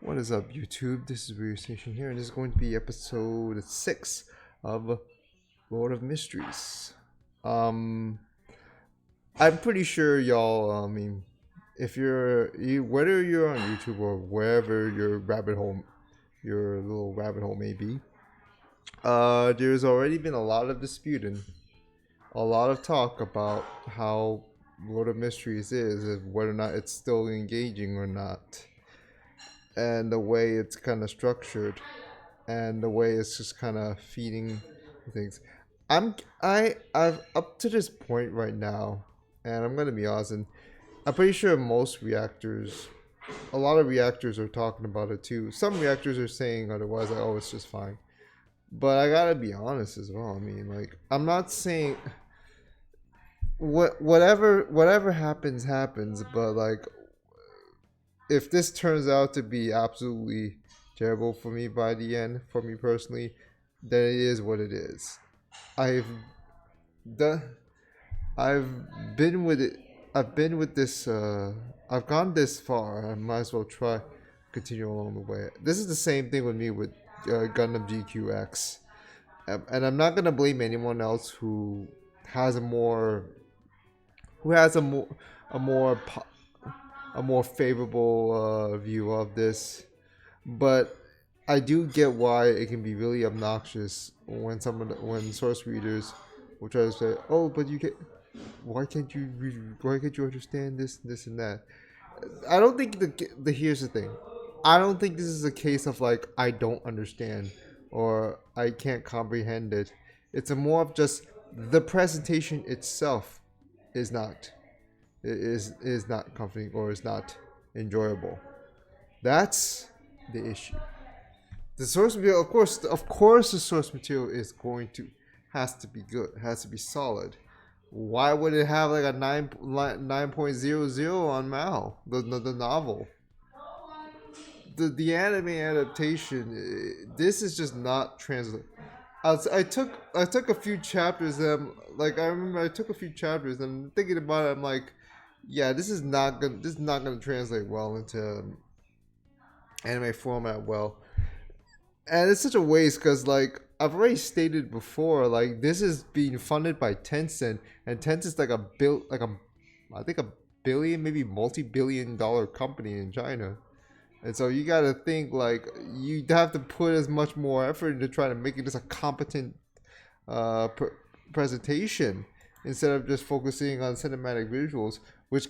What is up, YouTube? This is Weird Station here, and this is going to be episode 6 of Lord of Mysteries. I'm pretty sure y'all, if whether you're on YouTube or wherever your little rabbit hole may be, there's already been a lot of dispute and a lot of talk about how Lord of Mysteries is, and whether or not it's still engaging or not, and the way it's kind of structured, and the way it's just kind of feeding things. I've up to this point right now, and I'm gonna be honest, and I'm pretty sure a lot of reactors are talking about it too. Some reactors are saying otherwise, like, oh, it's just fine. But I gotta be honest as well. I mean, like, I'm not saying whatever happens, but like, if this turns out to be absolutely terrible for me by the end, for me personally, then it is what it is. I've done. I've been with it. I've been with this. I've gone this far. I might as well try continue along the way. This is the same thing with me with Gundam GQX, and I'm not gonna blame anyone else who has a more who has a more a more favorable view of this, but I do get why it can be really obnoxious when when source readers will try to say, "Oh, but you can why can't you understand this and that?" I don't think here's the thing. I don't think this is a case of like I don't understand or I can't comprehend it. It's a more of just the presentation itself is not is not comforting or is not enjoyable. That's the issue. The source material, of course, the source material is going to has to be good, has to be solid. Why would it have like a 9.00 on Mal, the novel? The anime adaptation, this is just not translated. I took a few chapters and like I remember I took a few chapters and thinking about it, I'm like, yeah, this is not gonna translate well into anime format well, and it's such a waste because like I've already stated before, like this is being funded by Tencent, and Tencent's like I think a billion, maybe multi-billion-dollar company in China. And so you gotta think like you have to put as much more effort into trying to make it just a competent presentation instead of just focusing on cinematic visuals, which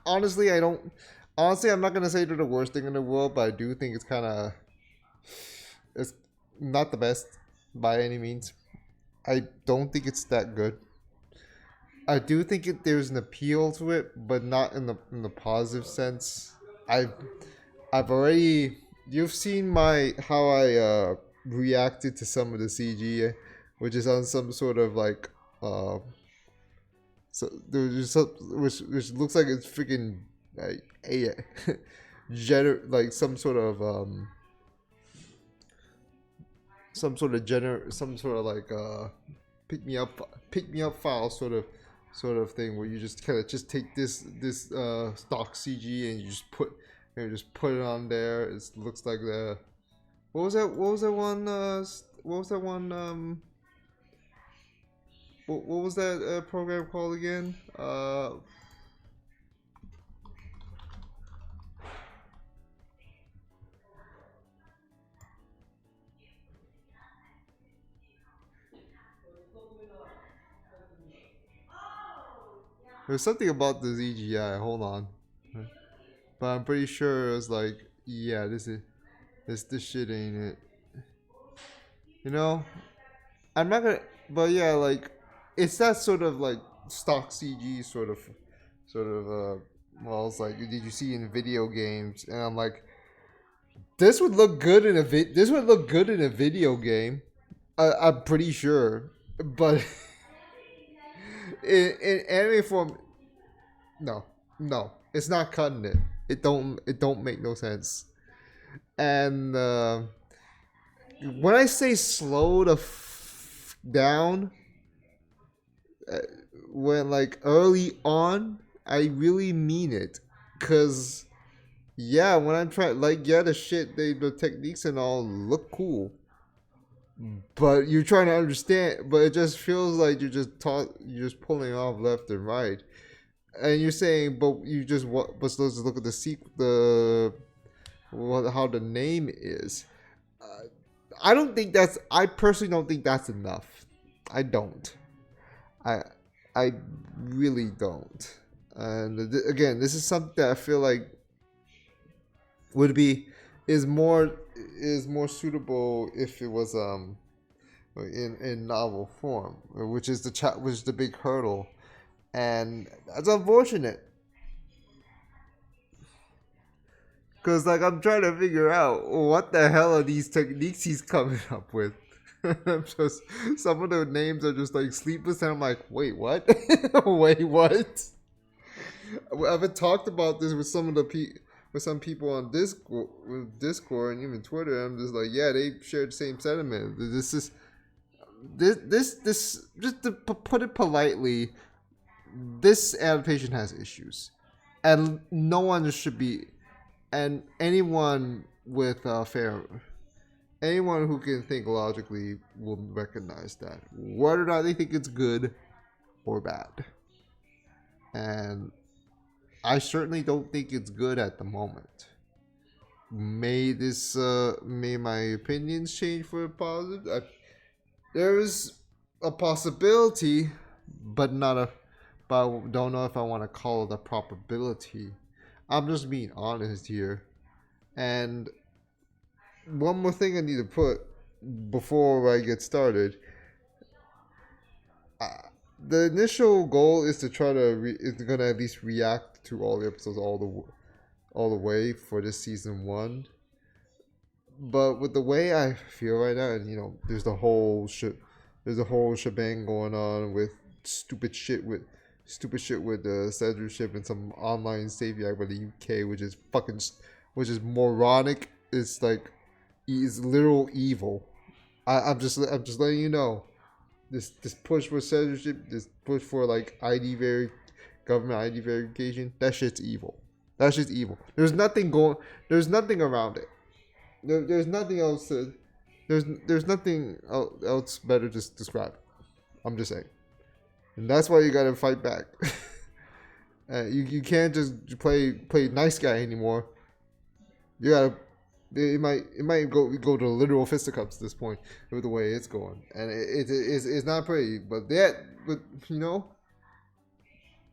honestly I don't. Honestly, I'm not gonna say they're the worst thing in the world, but I do think it's not the best by any means. I don't think it's that good. I do think there's an appeal to it, but not in the positive sense. I've I've already you've seen my how I reacted to some of the CG, which is on some sort of like uh so there's just which looks like it's freaking a like some sort of like pick me up file sort of thing where you just kind of just take this stock CG and you just put it on there. It looks like the what was that one what was that one what was that program called again? There's something about the CGI. Hold on, but I'm pretty sure it was like, yeah, this shit ain't it. You know, I'm not gonna, but yeah, like it's that sort of like stock CG sort of. Well, it's like, did you see in video games? And I'm like, this would look good in a This would look good in a video game. I'm pretty sure, but in anime form, no, no, it's not cutting it. It don't make no sense. And when I say slow the down, uh, when like early on, I really mean it, cause Yeah, when I'm trying, like, yeah, the techniques and all look cool, but you're trying to understand, but it just feels like you're just pulling off left and right, and you're saying, but you just what? But let's look at how the name is. Uh, I don't think that's. I personally don't think that's enough. I don't. I I really don't. And again, this is something that I feel like would be is more is more suitable if it was in novel form, which is which is the big hurdle, and that's unfortunate because like I'm trying to figure out what the hell are these techniques he's coming up with. I'm just some of the names are just like sleepless, and I'm like, wait, what? Wait, what? I've talked about this with some of the with some people on Discord and even Twitter. I'm just like, yeah, they share the same sentiment. This just to put it politely, this adaptation has issues, and no one should be, and anyone with anyone who can think logically will recognize that, whether or not they think it's good or bad. And I certainly don't think it's good at the moment. May my opinions change for a positive? There is a possibility, but not a, but I don't know if I want to call it a probability. I'm just being honest here. And one more thing I need to put before I get started. Uh, the initial goal is to try to is gonna at least react to all the episodes all the way for this season one. But with the way I feel right now, and there's a whole shebang going on with stupid shit with censorship and some online safety act by the UK, which is moronic. It's like it's literal evil. I'm just letting you know this push for censorship, this push for like government ID verification. That shit's evil. That shit's evil. There's nothing around it. There's nothing else. There's nothing else better to describe. I'm just saying, and that's why you gotta fight back. You can't just play nice guy anymore. You gotta. It might go to literal fisticuffs at this point with the way it's going, and it's not pretty. But you know,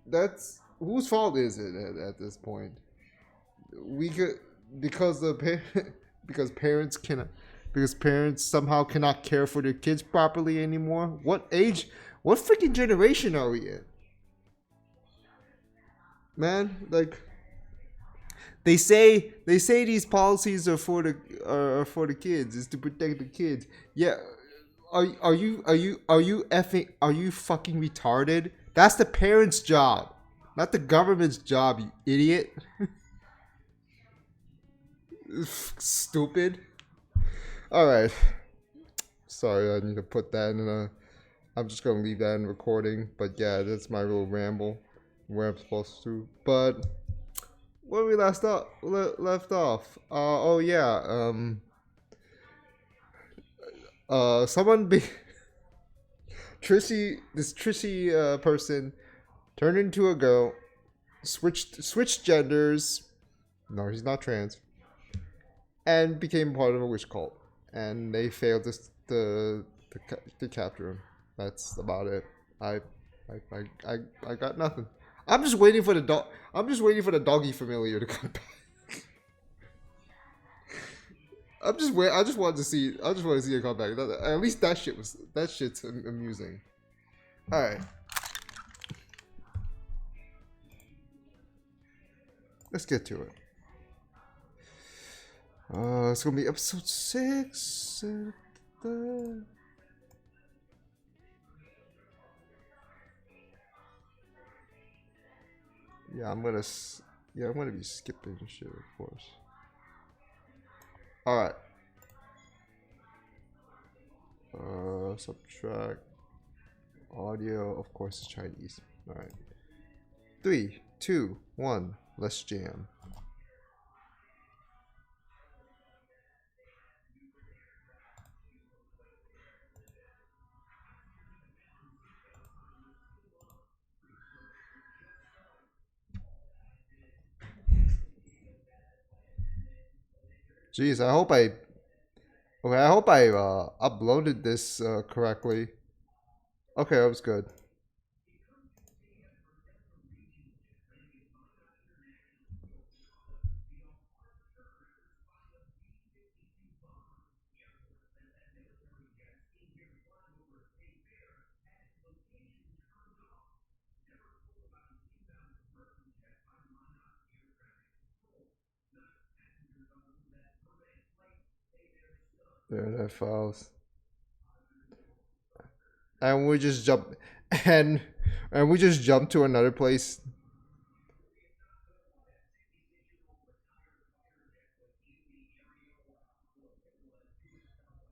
that's whose fault is it at this point? We could because the because parents cannot because parents somehow cannot care for their kids properly anymore. What freaking generation are we in, man? Like they say these policies are for the kids. It's to protect the kids. Yeah, are you fucking retarded? That's the parents' job, not the government's job. You idiot. Stupid. All right. Sorry, I need to put that in a. I'm just gonna leave that in recording. But yeah, that's my little ramble where I'm supposed to. But where we left off. Oh yeah. Someone be This Trissy person turned into a girl, switched genders. No, he's not trans, and became part of a witch cult. And they failed to capture him. That's about it. I I got nothing. I'm just waiting for the dog. I'm just waiting for the doggy familiar to come back. I'm just wait. I just wanted to see. I just want to see it come back. At least that shit's amusing. All right, let's get to it. It's gonna be episode 6. Yeah, I'm gonna be skipping shit, of course. All right. Subtract audio. Of course, it's Chinese. All right. 3, 2, 1. Let's jam. Jeez, I hope I. Okay, I hope I uploaded this correctly. Okay, that was good. There, that files. And we just jump, and and we just jump to another place.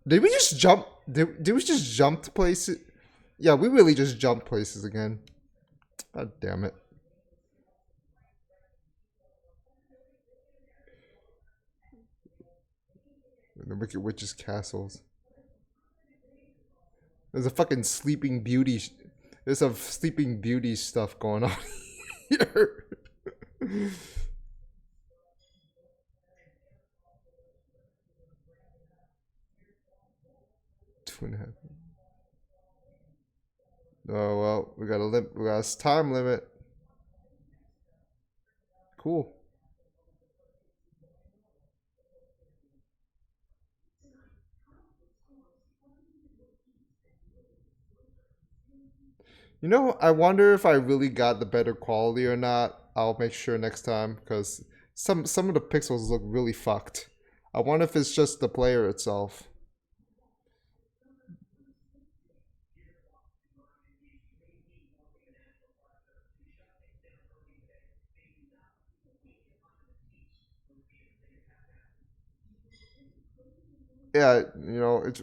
Did we just jump? Did we just jump to places? Yeah, we really just jumped places again. God damn it. The Wicked Witch's castles. There's a fucking Sleeping Beauty. There's some Sleeping Beauty stuff going on here. 2.5. Oh well, we got a limit. We got a time limit. Cool. You know, I wonder if I really got the better quality or not. I'll make sure next time because some of the pixels look really fucked. I wonder if it's just the player itself. Yeah, you know, it's.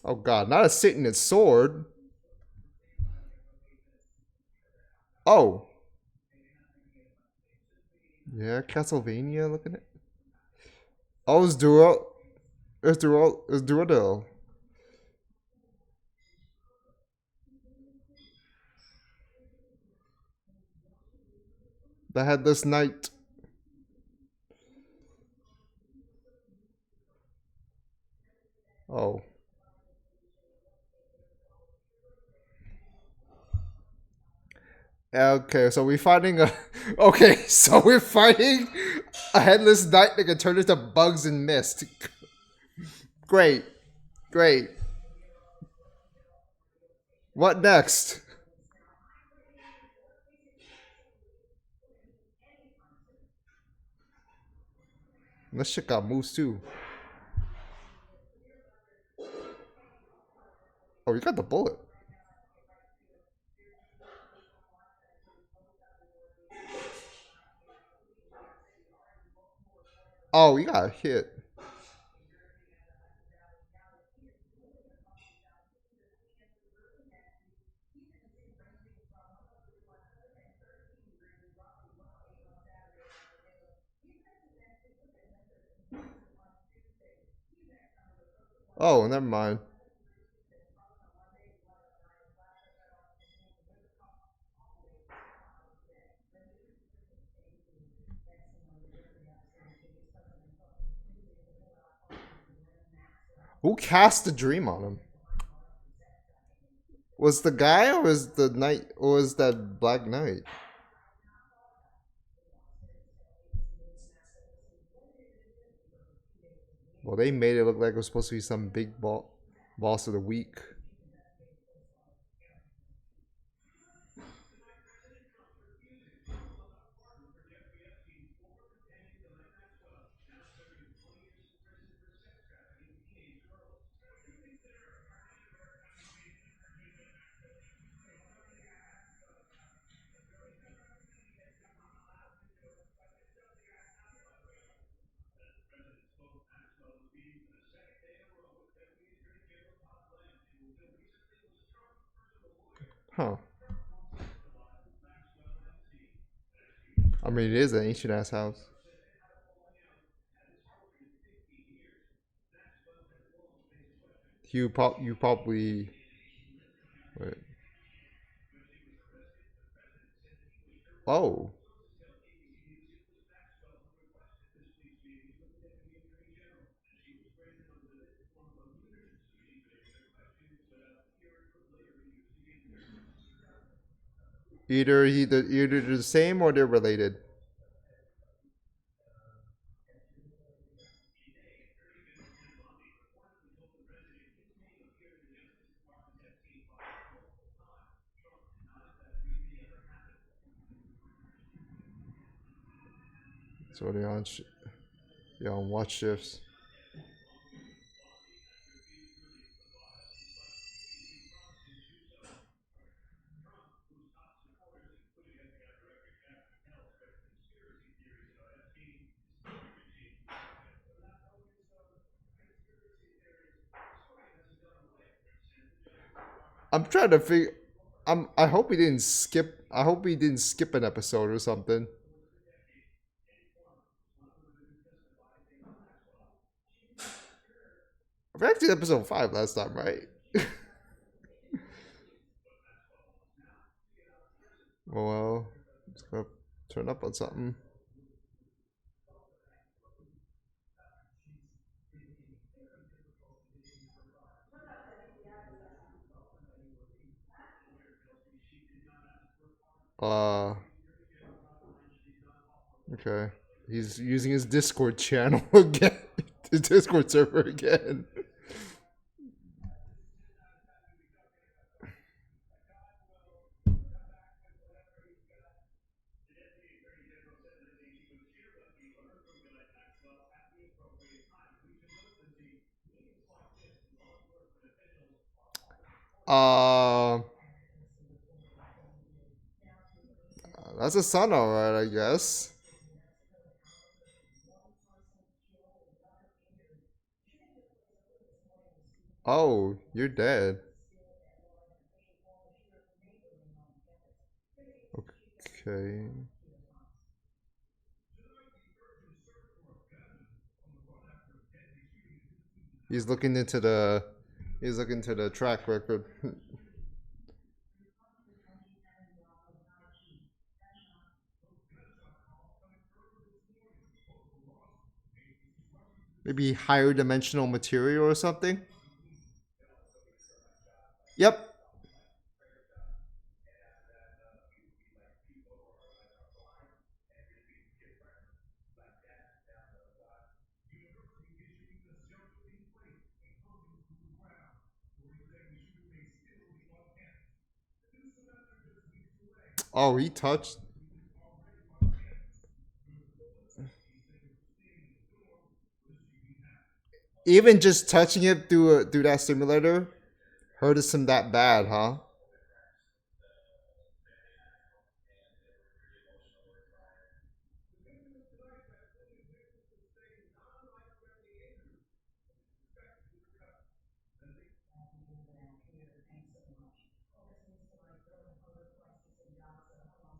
Oh god, not a Satanist sword. Oh. Yeah, Castlevania looking at. Oh, it's Duo. It's Duodel. The Headless Knight. Oh. Okay, so we're fighting a. Okay, so we're fighting a headless knight that can turn into bugs and mist. Great, great. What next? This shit got moves too. Oh, you got the bullet. Oh, you got hit. Oh, never mind. Who cast the dream on him? Was the guy or was the knight or was that Black Knight? Well, they made it look like it was supposed to be some big boss of the week. Huh. I mean, it is an ancient ass house. You probably wait. Oh. Either the same or they're related. So they're on watch shifts. I'm trying to figure. I hope we didn't skip. I hope we didn't skip an episode or something. We actually did episode 5 last time, right? Well, let's go turn up on something. Okay. He's using his Discord channel again. His Discord server again. That's a son, alright, I guess. Oh, you're dead. Okay. He's looking into the track record. Maybe higher dimensional material or something? Yep. Oh, he touched. Even just touching it through that simulator hurt him that bad, huh?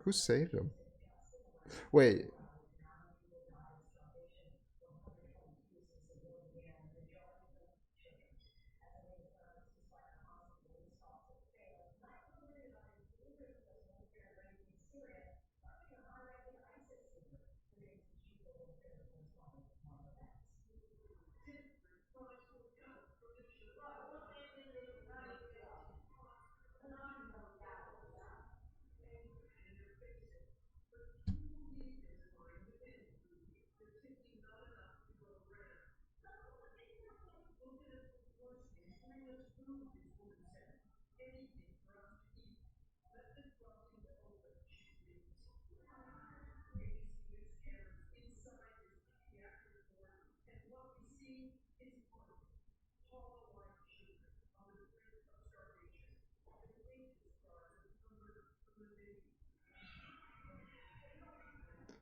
Who saved him? Wait.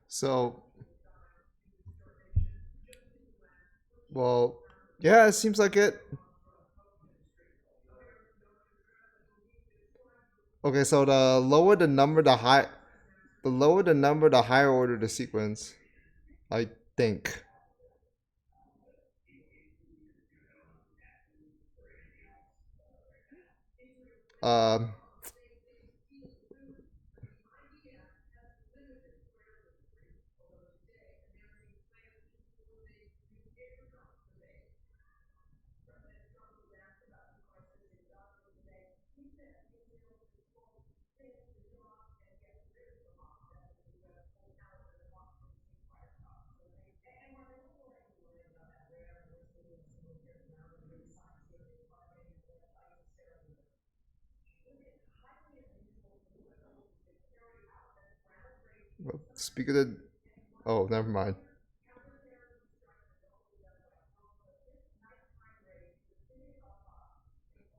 So, well, yeah, it seems like it. Okay, so the lower the number, the lower the number, the higher order the sequence. I think. Um, speak of the. Oh, never mind.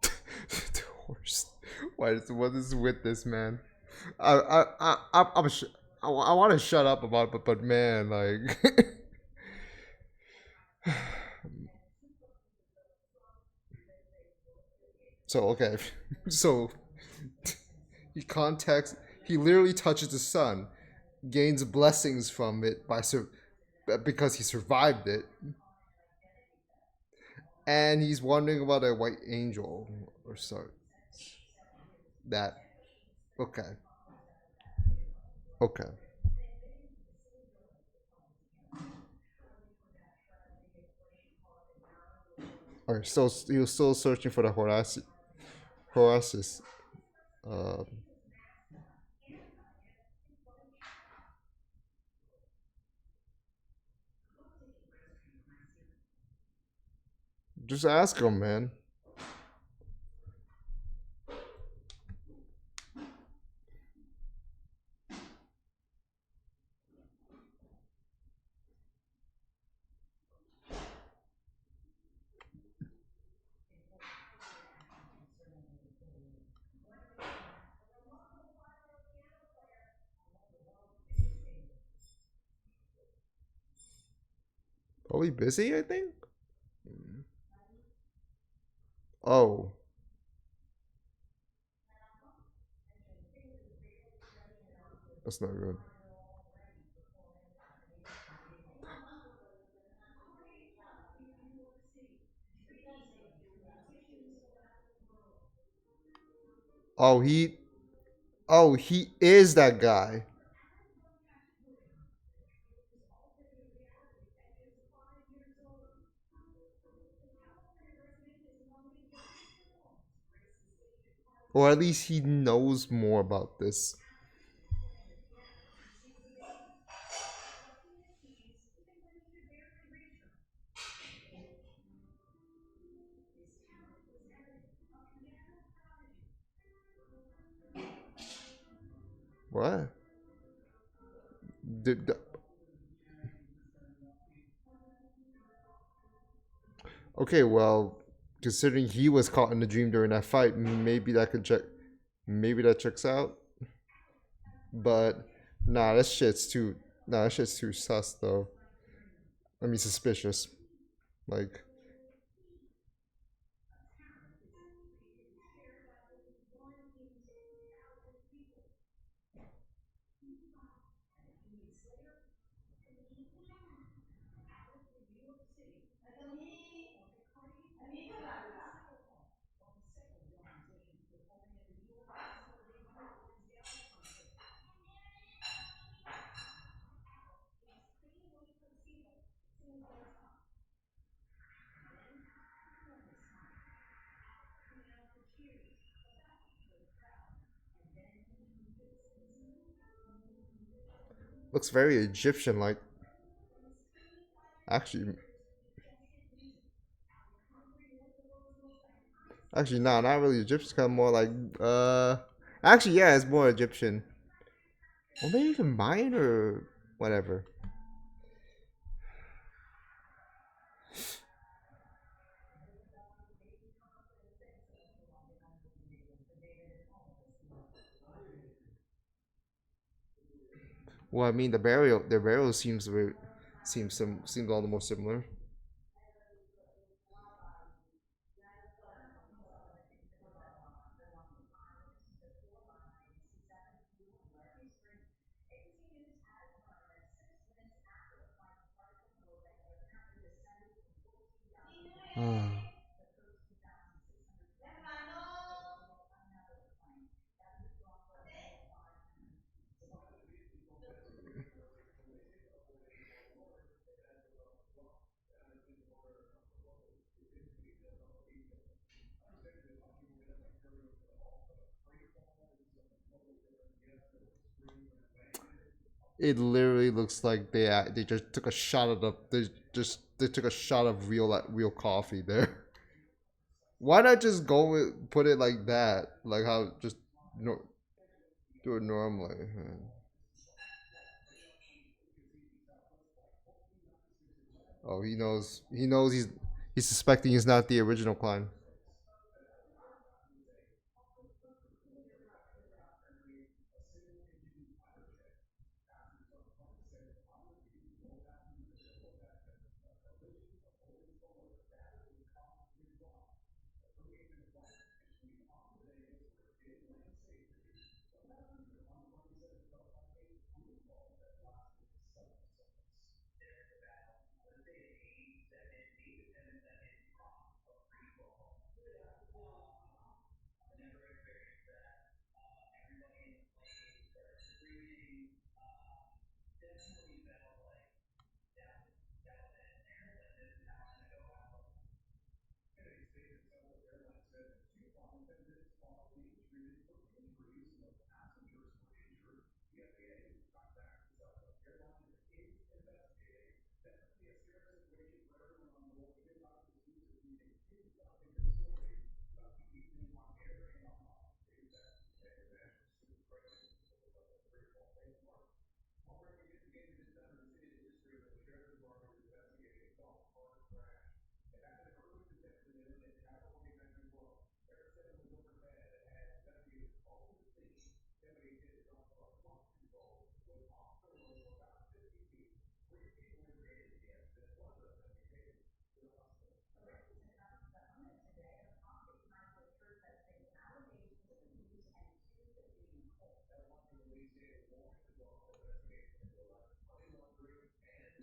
The horse. What is with this man? I want to shut up about it, but man, like. So okay, so he contacts. He literally touches the sun, gains blessings from it because he survived it, and he's wondering about a white angel or so. That okay, okay. Alright, so he was still searching for the Horasis. Um, just ask him, man. Probably busy, I think. Oh, that's not good. Oh, he is that guy. Or at least he knows more about this. What? Did, okay, well, considering he was caught in the dream during that fight, maybe that could check. Maybe that checks out. But nah, that shit's too. Nah, that shit's too sus though. I mean, suspicious. Like, looks very Egyptian like. Actually, nah, not really Egyptian. Kind of more like Actually, yeah, it's more Egyptian. Or maybe even Mayan or whatever. Well, I mean, the burial seems all the more similar. It literally looks like they just took a shot of they took a shot of real coffee there. Why not just go with put it like that? Like how just no, do it normally. Oh, he knows. He knows he's suspecting he's not the original Klein.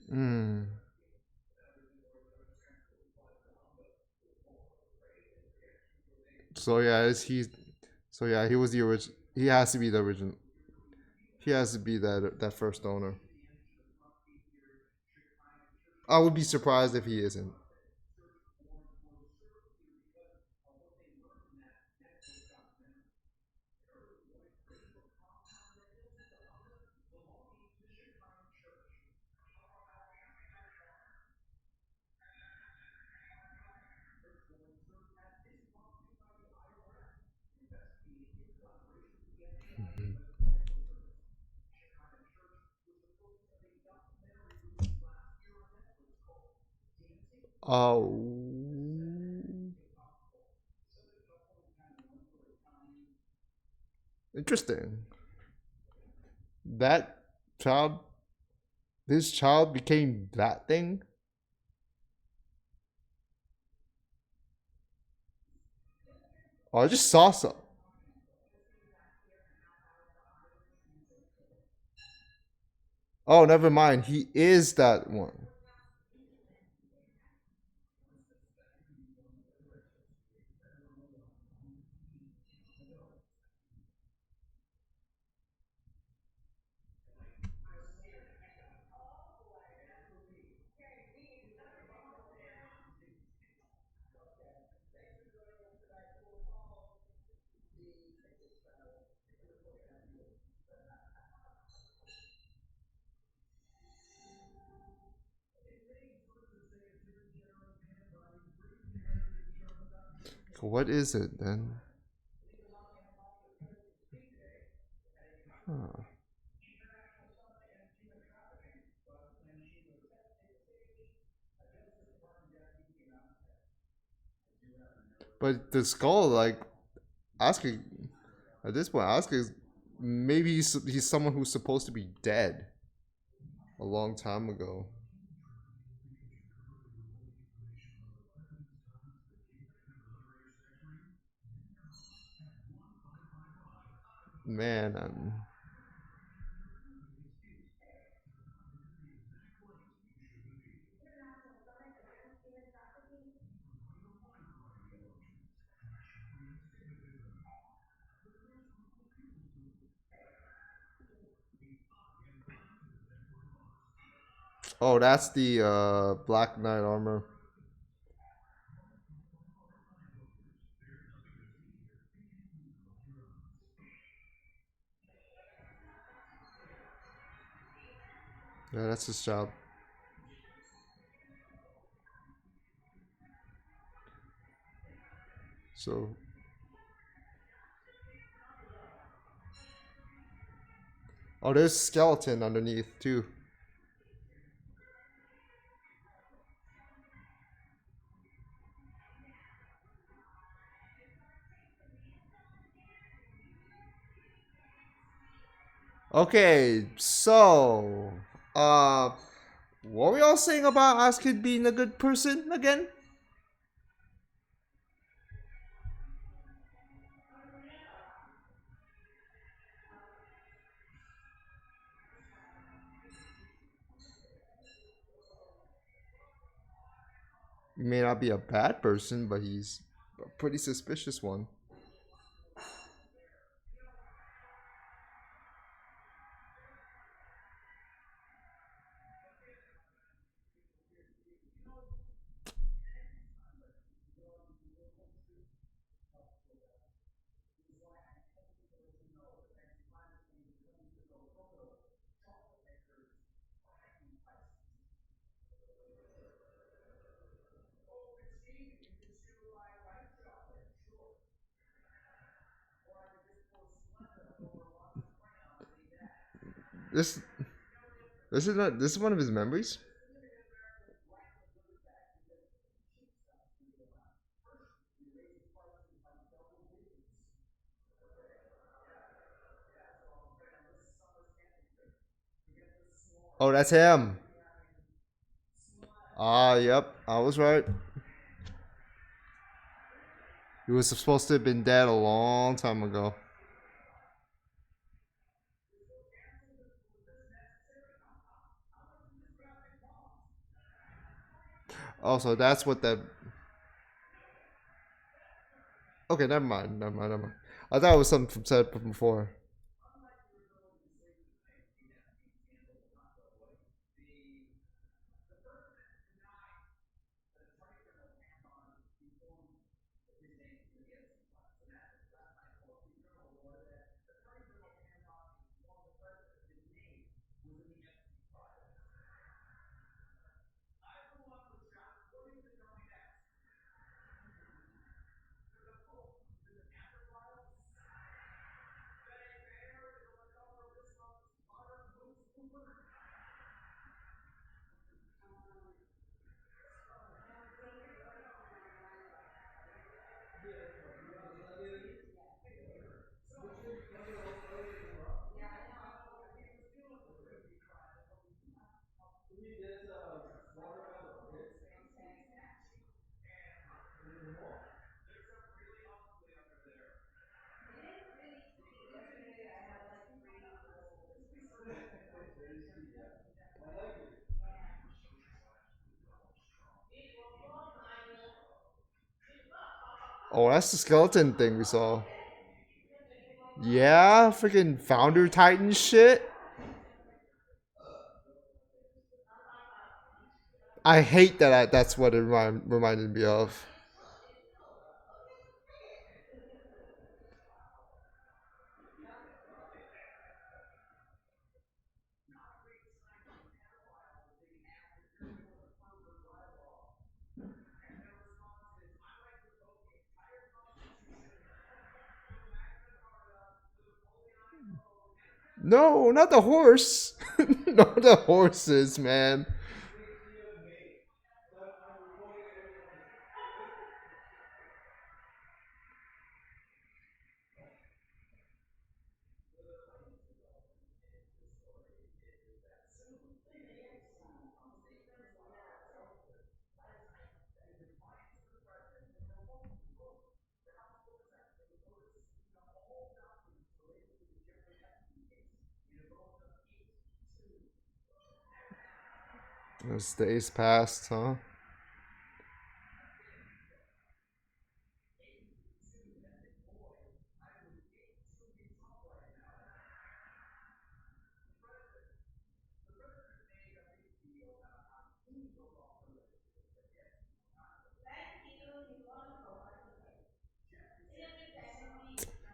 Hmm. So yeah, is he? So yeah, he was the original. He has to be the original. He has to be that first owner. I would be surprised if he isn't. Oh, interesting. That child, this child became that thing. Oh, I just saw some. Oh, never mind. He is that one. What is it then? Huh. But the skull, like asking at this point, asking maybe he's someone who's supposed to be dead a long time ago. Man, oh, that's the Black Knight armor. Yeah, that's his job. So. Oh, there's skeleton underneath too. Okay, so what were y'all saying about Azik being a good person again? He may not be a bad person, but he's a pretty suspicious one. This this is one of his memories. Oh, that's him. Ah, yep, I was right. He was supposed to have been dead a long time ago. Also, that's what that. Okay, never mind, never mind, never mind. I thought it was something from said from before. Oh, that's the skeleton thing we saw. Yeah, freaking founder titan shit. I hate that. That's what it reminded me of. No, not the horse. Not the horses, man. As days passed, huh?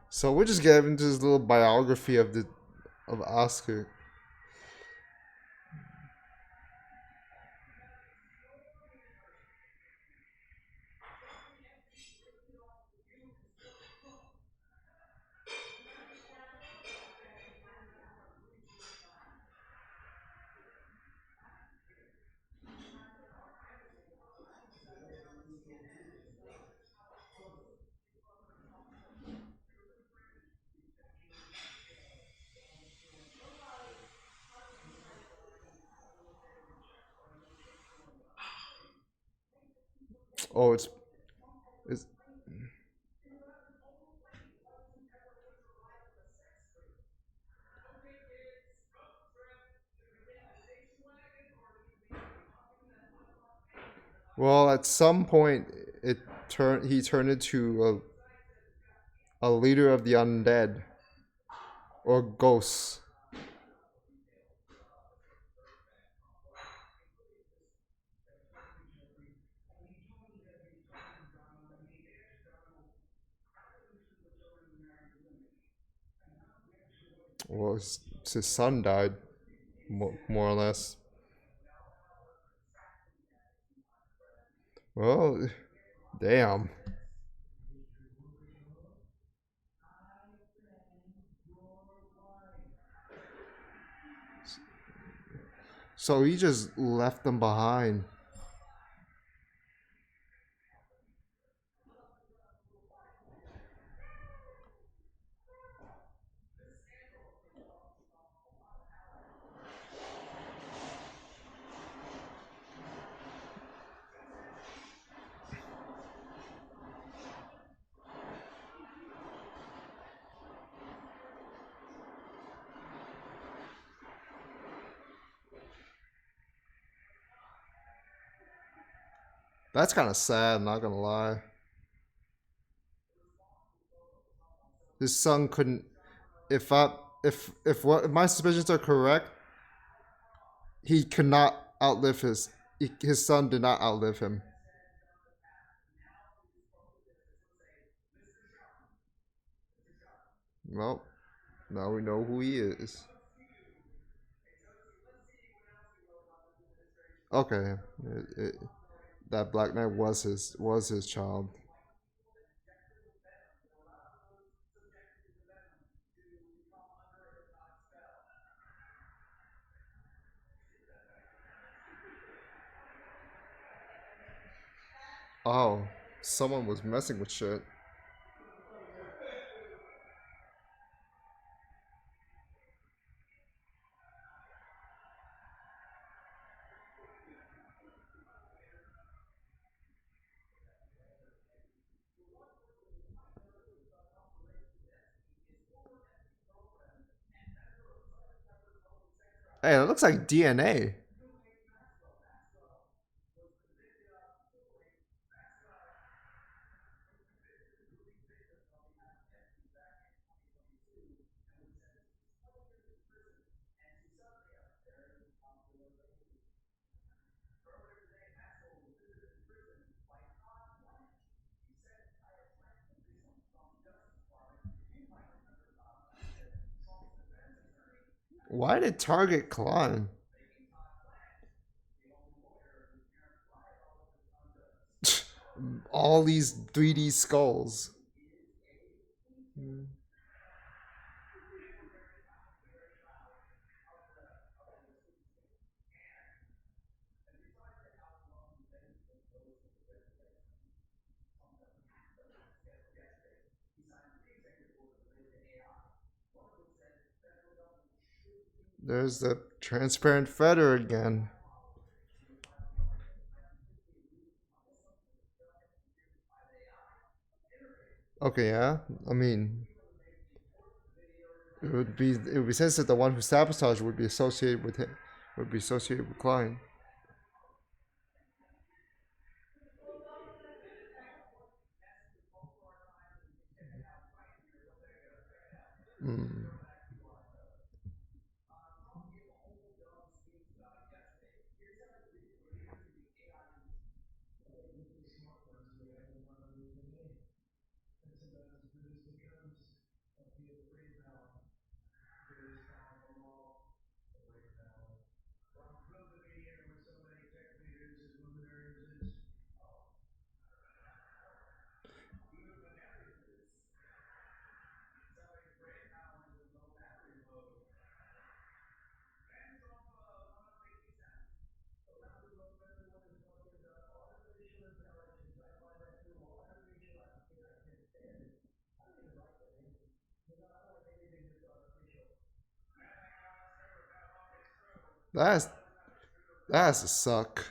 So we're just getting into this little biography of Oscar. Oh, it's well. At some point, he turned into a leader of the undead or ghosts. Well, his son died, more or less. Well, damn. So he just left them behind. That's kind of sad, not gonna lie. His son couldn't. If I, if what if my suspicions are correct, he could not outlive his son did not outlive him. Well, now we know who he is. Okay, that Black Knight was his child. Oh, someone was messing with shit. Hey, it looks like DNA. Why did Target climb? All these 3D skulls. There's the transparent feather again. Okay, yeah. I mean, it would be sense that the one who sabotaged would be associated with him, would be associated with Klein. Mm. That's that has to suck.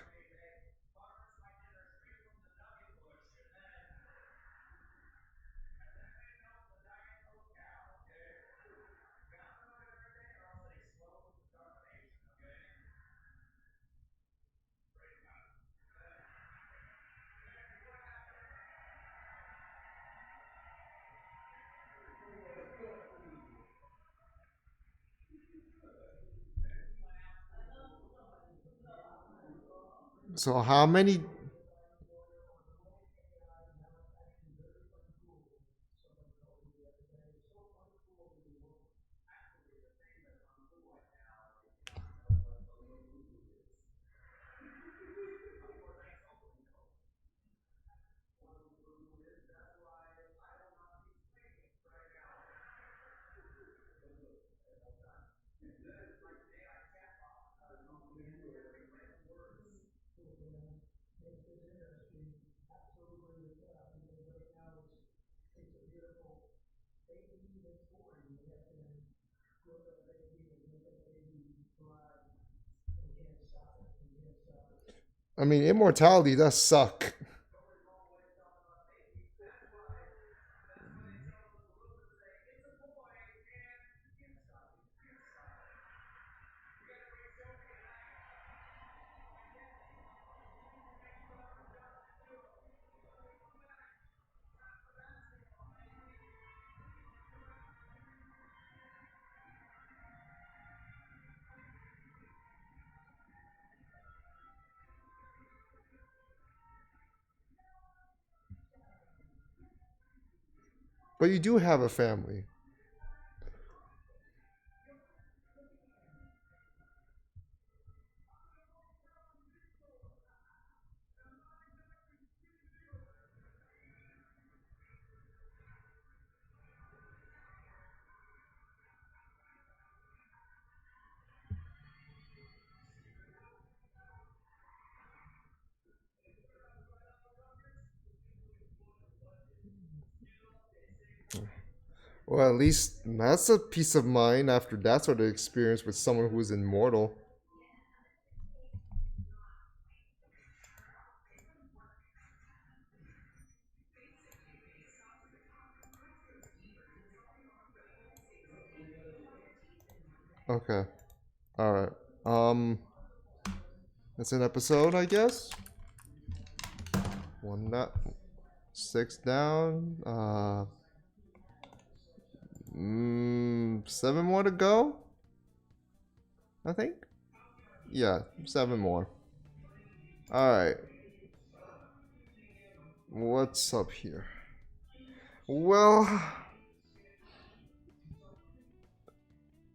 So how many? I mean, immortality does suck. But you do have a family. Well, at least that's a peace of mind after that sort of experience with someone who is immortal. Okay. All right. It's an episode, I guess. One that 6 down. 7 more to go. I think. Yeah, 7 more. All right. What's up here? Well,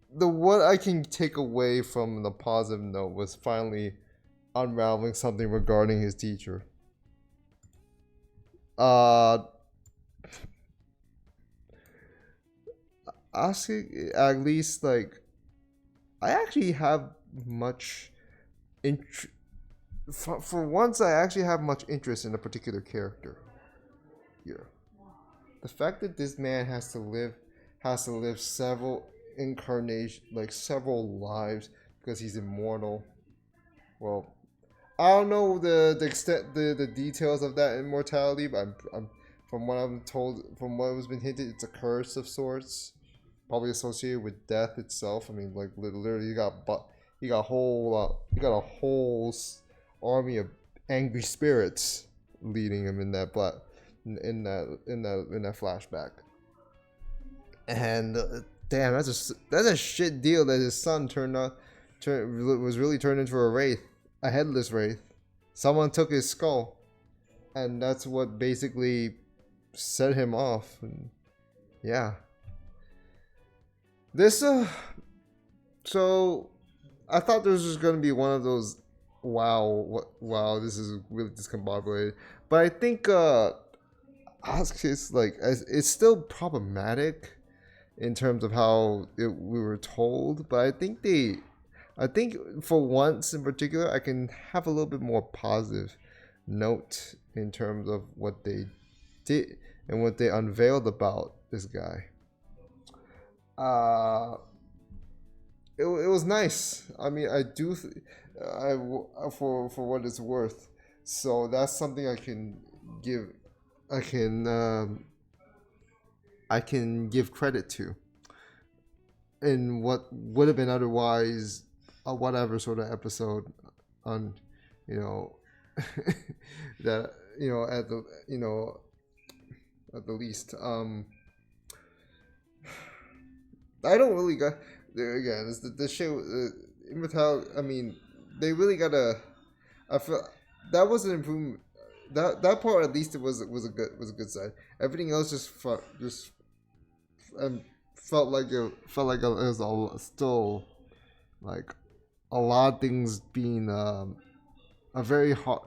what I can take away from the positive note was finally unraveling something regarding his teacher. Asking at least like I actually have much for once I actually have much interest in a particular character here. The fact that this man has to live several incarnations, like several lives, because he's immortal. Well, I don't know the extent the details of that immortality, but I'm from what I'm told, from what has been hinted, it's a curse of sorts, probably associated with death itself. I mean, like literally, you got a whole army of angry spirits leading him in that in that flashback. And damn, that's a shit deal that his son was really turned into a wraith, a headless wraith. Someone took his skull, and that's what basically set him off. And yeah, this so I thought this was gonna be one of those wow, this is really discombobulated. But I think Azik like it's still problematic in terms of how we were told, but I think for once in particular I can have a little bit more positive note in terms of what they did and what they unveiled about this guy. It was nice. I mean, I do, for what it's worth. So that's something I can give, I can I can give credit to, in what would have been otherwise a whatever sort of episode on, you know, that at the least. I don't really got again. It's the shit. Immortal. I mean, they really gotta. I feel. that was an improvement. That part at least it was a good side. Everything else just felt like it was still like a lot of things being a very hard,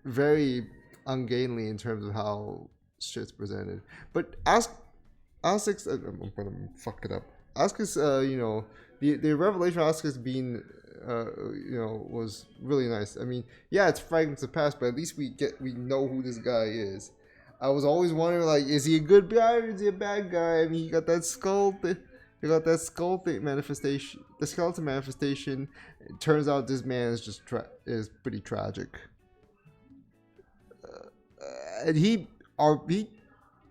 very ungainly in terms of how shit's presented. But Azik's I'm gonna fuck it up. Asuka's the revelation of Asuka's being was really nice. I mean, yeah, it's fragments of past, but at least we know who this guy is. I was always wondering, like, is he a good guy or is he a bad guy? I mean, he got that skull. He got that skull thing manifestation, the skeleton manifestation. It turns out this man is just is pretty tragic. And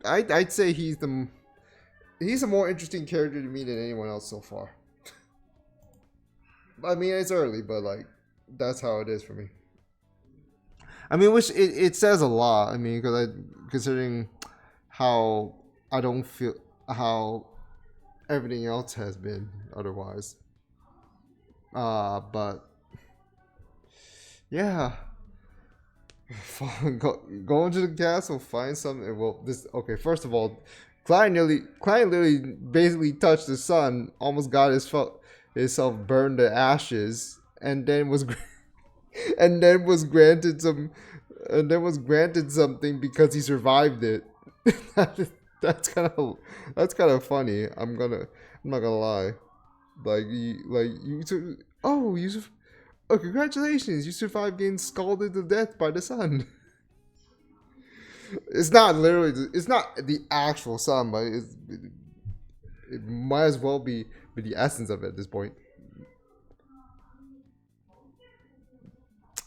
I'd say he's a more interesting character to me than anyone else so far. I mean, it's early, but like that's how it is for me. I mean, which it says a lot. I mean, considering how I don't feel how everything else has been otherwise. But yeah, go into the castle, find something. Well, first of all, Klein literally basically touched the sun, almost got himself burned to ashes, and then was granted something because he survived it. that's kind of funny. I'm not gonna lie. Congratulations, you survived getting scalded to death by the sun. It's not the actual sun, but it might as well be the essence of it at this point.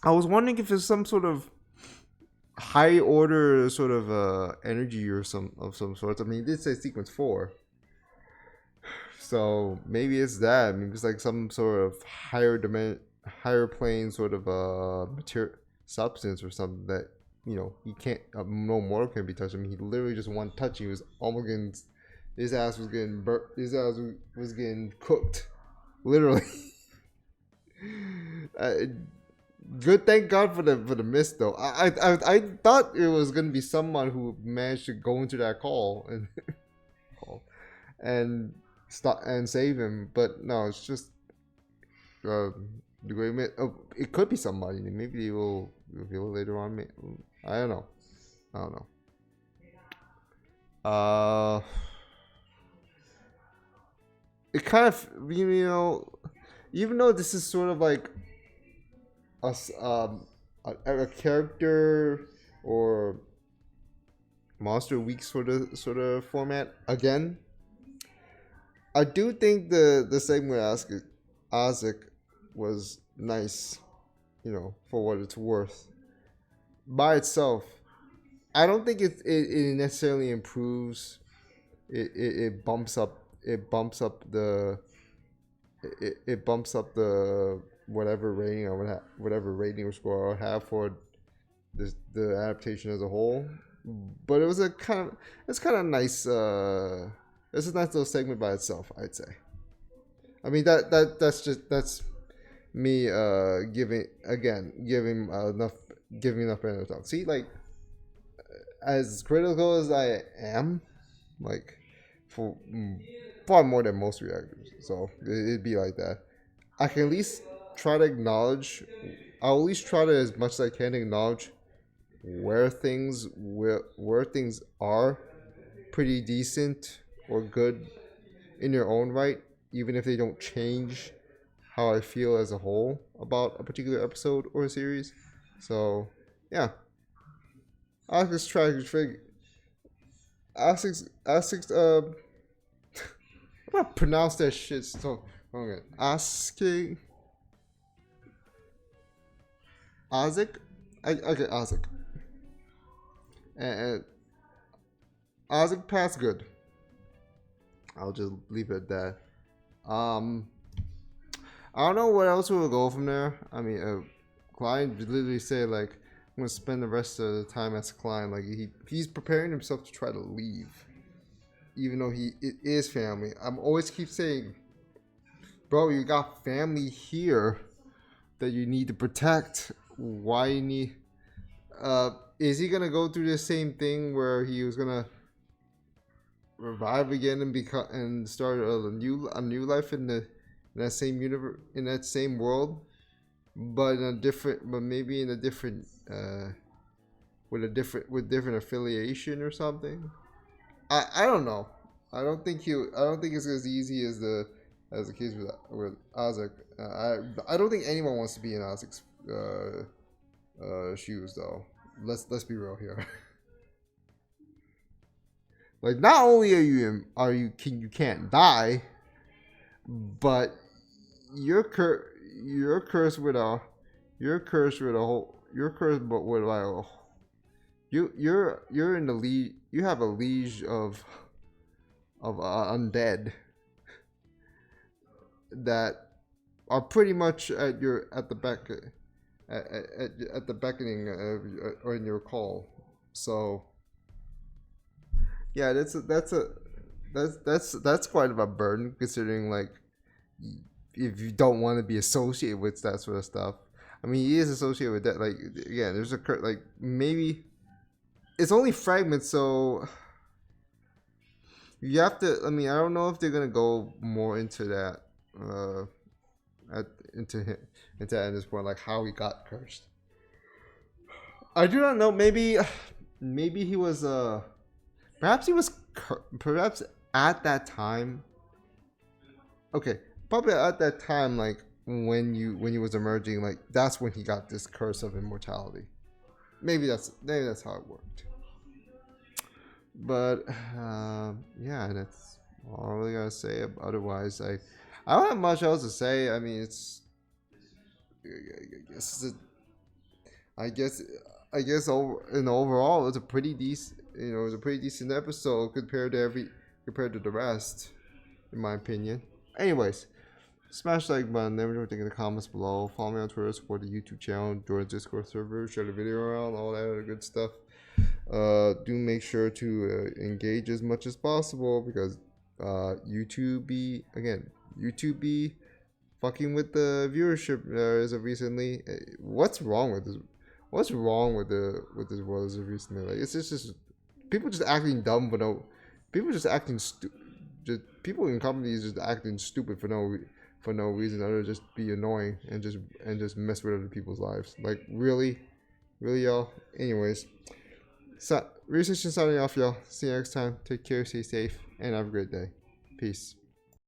I was wondering if there's some sort of high order sort of energy or some sort. I mean, it did say sequence 4. So maybe it's that. Maybe it's like some sort of higher plane sort of material substance or something that he can't. No mortal can be touched. I mean, he literally just one touch. He was almost getting. His ass was getting burnt. His ass was getting cooked, literally. Good, thank God for the miss though. I thought it was gonna be someone who managed to go into that call and stop and save him, but no, it's just the great miss. Oh, it could be somebody. Maybe they will reveal it later on. I don't know. It kind of even though this is sort of like a character or monster week sort of format again, I do think the segment Azik was nice, for what it's worth. By itself, I don't think it necessarily improves. It bumps up the whatever rating or score I would have for the adaptation as a whole. But it's kind of nice. It's a nice little segment by itself, I'd say. I mean that's me giving enough benefit of. See, like, as critical as I am, like, for far more than most reactors, so it'd be like that. I can at least try to acknowledge. I'll at least try to, as much as I can, acknowledge where things are pretty decent or good in their own right, even if they don't change how I feel as a whole about a particular episode or a series. So yeah, Asik's tragic figure. Asik's I'm gonna pronounce that shit so wrong. Azik. Azik. And Azik passed good. I'll just leave it at that. I don't know what else we'll go from there. I mean, Klein literally said, like, I'm gonna spend the rest of the time as Klein. Like, he's preparing himself to try to leave, even though it is family. I'm always keep saying, bro, you got family here that you need to protect. why you need. Is he gonna go through the same thing where he was gonna revive again and become and start a new life in that same universe, in that same world, but maybe in a different with different affiliation or something. I don't know. I don't think it's as easy as the case with Azik. I don't think anyone wants to be in Azik's shoes though. Let's be real here. Like, not only you can't die, but you're cursed with a whole but with like you're in the lead. You have a liege of undead that are pretty much at the beckoning or in your call. So yeah, that's quite of a burden, considering like if you don't want to be associated with that sort of stuff. I mean, he is associated with that. Like, again, there's like maybe it's only fragments, so you have to. I mean, I don't know if they're gonna go more into that, into that at this point, like how he got cursed. I do not know. Maybe he was perhaps perhaps at that time. Okay, probably at that time, like when he was emerging, like that's when he got this curse of immortality. Maybe that's how it worked. But yeah, that's all I really gotta say. Otherwise, I don't have much else to say. I mean, I guess in overall, it's a pretty decent. It was a pretty decent episode compared to the rest, in my opinion. Anyways, smash the like button. Never know what you think in the comments below. Follow me on Twitter, support the YouTube channel, join the Discord server, share the video around, all that other good stuff. Do make sure to engage as much as possible, because YouTube be fucking with the viewership as of recently. What's wrong with this? What's wrong with this world as of recently? Like, it's just people just acting dumb for no. People just acting people in companies just acting stupid for no reason other than just be annoying and just mess with other people's lives. Like, really, y'all. Anyways. So, Research and signing off, y'all. See you next time. Take care, stay safe, and have a great day. Peace.